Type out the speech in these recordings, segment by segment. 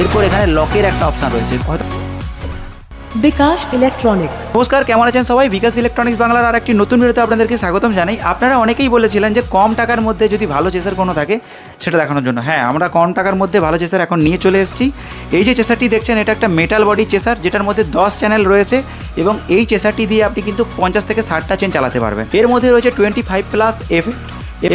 এরপর এখানে লকের একটা অপশান রয়েছে হয়তো। বিকাশ ইলেকট্রনিক্স। নমস্কার, কেমন আছেন সবাই? বিকাশ ইলেকট্রনিক্স বাংলার আর একটি নতুন ভিডিওতে আপনাদেরকে স্বাগতম জানাই। আপনারা অনেকেই বলেছিলেন যে কম টাকার মধ্যে যদি ভালো চেসার কোনো থাকে সেটা দেখানোর জন্য। হ্যাঁ, আমরা কম টাকার মধ্যে ভালো চেসার এখন নিয়ে চলে এসেছি। এই যে চেসারটি দেখছেন, এটা একটা মেটাল বডি চেসার, যেটার মধ্যে 10 চ্যানেল রয়েছে এবং এই চেসারটি দিয়ে আপনি কিন্তু 50 থেকে 60টা চেন চালাতে পারবেন। এর মধ্যে রয়েছে 25+ এফেক্ট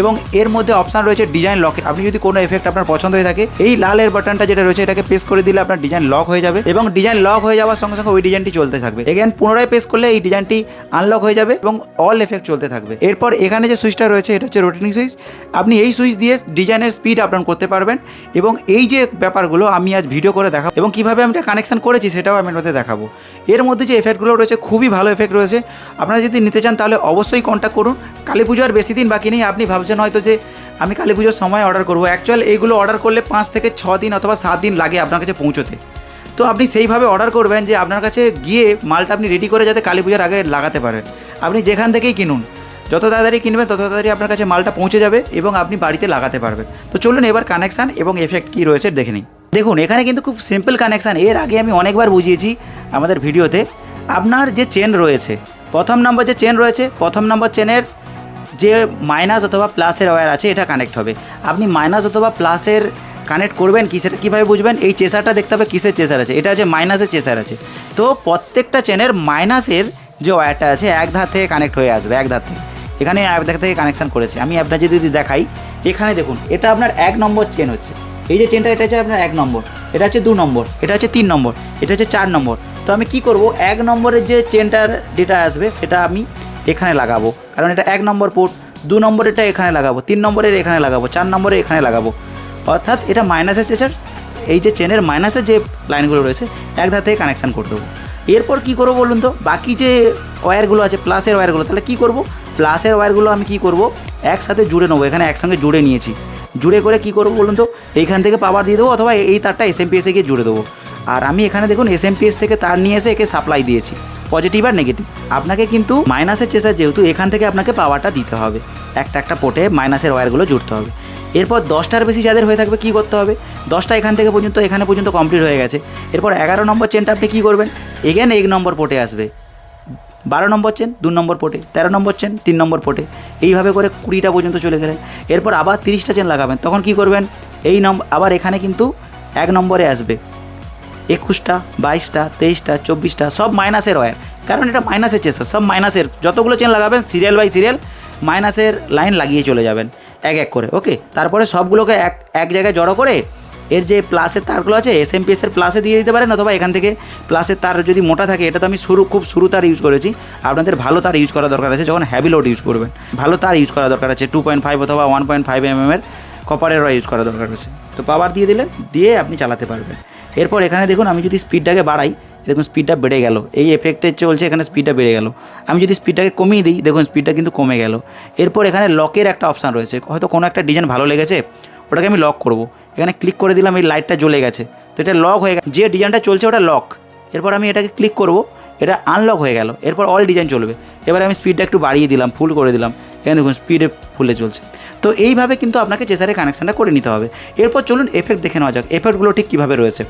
এবং এর মধ্যে অপশান রয়েছে ডিজাইন লক। আপনি যদি কোনো এফেক্ট আপনার পছন্দ হয়ে থাকে, এই লালের বাটনটা যেটা রয়েছে এটাকে প্রেস করে দিলে আপনার ডিজাইন লক হয়ে যাবে এবং ডিজাইন লক হয়ে যাওয়ার সঙ্গে সঙ্গে ওই ডিজাইনটি চলতে থাকবে। এগেন পুনরায় প্রেস করলে এই ডিজাইনটি আনলক হয়ে যাবে এবং অল এফেক্ট চলতে থাকবে। এরপর এখানে যে সুইচটা রয়েছে এটা হচ্ছে রোটেটিং সুইচ। আপনি এই সুইচ দিয়ে ডিজাইনের স্পিড আপ ডাউন করতে পারবেন এবং এই যে ব্যাপারগুলো আমি আজ ভিডিও করে দেখাবো এবং কীভাবে আমি এটা কানেকশন করেছি সেটাও আমি আপনাদের দেখাবো। এর মধ্যে যে এফেক্টগুলো রয়েছে খুবই ভালো এফেক্ট রয়েছে। আপনারা যদি নিতে চান তাহলে অবশ্যই কন্ট্যাক্ট করুন। কালী পুজোর বেশি দিন বাকি নেই। আপনি ভাবছেন হয়তো যে আমি কালী পুজোর সময় অর্ডার করবো। অ্যাকচুয়াল এইগুলো অর্ডার করলে 5 থেকে 6 দিন অথবা 7 দিন লাগে আপনার কাছে পৌঁছতে। তো আপনি সেইভাবে অর্ডার করবেন যে আপনার কাছে গিয়ে মালটা আপনি রেডি করে যাতে কালী পুজোর আগে লাগাতে পারেন। আপনি যেখান থেকেই কিনুন, যত তাড়াতাড়ি কিনবেন তত তাড়াতাড়ি আপনার কাছে মালটা পৌঁছে যাবে এবং আপনি বাড়িতে লাগাতে পারবেন। তো চলুন এবার কানেকশান এবং এফেক্ট কী রয়েছে দেখে নিই। দেখুন, এখানে কিন্তু খুব সিম্পল কানেকশান। এর আগে আমি অনেকবার বুঝিয়েছি আমাদের ভিডিওতে। আপনার যে চেন রয়েছে, প্রথম নম্বর যে চেন রয়েছে, প্রথম নম্বর চেনের যে মাইনাস অথবা প্লাসের ওয়্যার আছে এটা কানেক্ট হবে। আপনি মাইনাস অথবা প্লাসের কানেক্ট করবেন কি সেটা কীভাবে বুঝবেন? এই চেসারটা দেখতে হবে কিসের চেসার আছে। এটা হচ্ছে মাইনাসের চেসার আছে। তো প্রত্যেকটা চেনের মাইনাসের যে ওয়্যারটা আছে এক ধার থেকে কানেক্ট হয়ে আসবে, এক ধার থেকে। এখানে এক ধার থেকে কানেকশান করেছে। আমি আপনার যদি দেখাই, এখানে দেখুন, এটা আপনার 1 নম্বর চেন হচ্ছে। এই যে চেনটা, এটা হচ্ছে আপনার 1 নম্বর, এটা হচ্ছে 2 নম্বর, এটা হচ্ছে 3 নম্বর, এটা হচ্ছে 4 নম্বর। তো আমি কি করব, 1 নম্বরের যে চেনটার যেটা আসবে সেটা আমি এখানে লাগাবো, কারণ এটা 1 নম্বর পোর্ট। 2 নম্বরেরটা এখানে লাগাবো, 3 নম্বরের এখানে লাগাবো, 4 নম্বরের এখানে লাগাবো। অর্থাৎ এটা মাইনাসের চেসার। এই যে চেনের মাইনাসের যে লাইনগুলো রয়েছে এক ধার থেকে কানেকশান করে দেবো। এরপর কী করবো বলুন তো? বাকি যে ওয়্যারগুলো আছে প্লাসের ওয়্যারগুলো, তাহলে কী করব? প্লাসের ওয়্যারগুলো আমি কী করব, একসাথে জুড়ে নেবো। এখানে একসঙ্গে জুড়ে নিয়েছি। জুড়ে করে কী করবো বলুন তো? এইখান থেকে পাওয়ার দিয়ে দেবো অথবা এই তারটা এসএমপিএসে গিয়ে জুড়ে দেবো। আর আমি এখানে দেখুন এসএমপিএস থেকে তার নিয়ে এসে একে সাপ্লাই দিয়েছি, পজিটিভ আর নেগেটিভ। আপনাকে কিন্তু মাইনাসের চেসার যেহেতু, এখান থেকে আপনাকে পাওয়ারটা দিতে হবে। একটা পোর্টে মাইনাসের ওয়্যারগুলো জুড়তে হবে। এরপর 10টার বেশি যাদের হয়ে থাকবে কী করতে হবে? 10টা এখান থেকে পর্যন্ত এখানে পর্যন্ত কমপ্লিট হয়ে গেছে। এরপর 11 নম্বর চেনটা আপনি কী করবেন? এগেন 1 নম্বর পোর্টে আসবে। 12 নম্বর চেন 2 নম্বর পোর্টে, 13 নম্বর চেন 3 নম্বর পোর্টে, এইভাবে করে 20টা পর্যন্ত চলে গেলেন। এরপর আবার 30টা চেন লাগাবেন। তখন কি করবেন? এই আবার এখানে কিন্তু 1 নম্বরে আসবে 21টা, 22টা, 23টা, 24টা, সব মাইনাসের ওয়্যার। কারণ এটা মাইনাসের চেসার, সব মাইনাসের। যতগুলো চেন লাগাবেন সিরিয়াল বাই সিরিয়াল মাইনাসের লাইন লাগিয়ে চলে যাবেন এক এক করে। ওকে, তারপরে সবগুলোকে এক জায়গায় জড়ো করে এর যে প্লাসের তারগুলো আছে এসএমপিএসের প্লাসে দিয়ে দিতে পারেন, অথবা এখান থেকে প্লাসের তার যদি মোটা থাকে, এটা তো আমি খুব শুরু তার ইউজ করেছি। আপনাদের ভালো তার ইউজ করা দরকার আছে। যখন হ্যাভি লোড ইউজ করবেন ভালো তার ইউজ করা দরকার আছে। 2.5 অথবা 1.5 mm এর কপারের ইউজ করা দরকার আছে। তো পাওয়ার দিয়ে দিলেন, দিয়ে আপনি চালাতে পারবেন। এরপর এখানে দেখুন, আমি যদি স্পিডটাকে বাড়াই, দেখুন স্পিডটা বেড়ে গেল। এই এফেক্টে চলছে, এখানে স্পিডটা বেড়ে গেল। আমি যদি স্পিডটাকে কমিয়ে দিই, দেখুন স্পিডটা কিন্তু কমে গেল। এরপর এখানে লকের একটা অপশান রয়েছে। হয়তো কোনো একটা ডিজাইন ভালো লেগেছে, ওটাকে আমি লক করব। এখানে ক্লিক করে দিলাম, এই লাইটটা জ্বলে গেছে। তো এটা লক হয়ে গেছে, যে ডিজাইনটা চলছে ওটা লক। এরপর আমি এটাকে ক্লিক করব, এটা আনলক হয়ে গেল। এরপর অল ডিজাইন চলবে। এবার আমি স্পিডটা একটু বাড়িয়ে দিলাম, ফুল করে দিলাম। এখানে দেখুন স্পিডে ফুলে চলছে। তো এইভাবে কিন্তু আপনাকে চেসারের কানেকশানটা করে নিতে হবে। এরপর চলুন এফেক্ট দেখে নেওয়া যাক, এফেক্টগুলো ঠিক কীভাবে রয়েছে।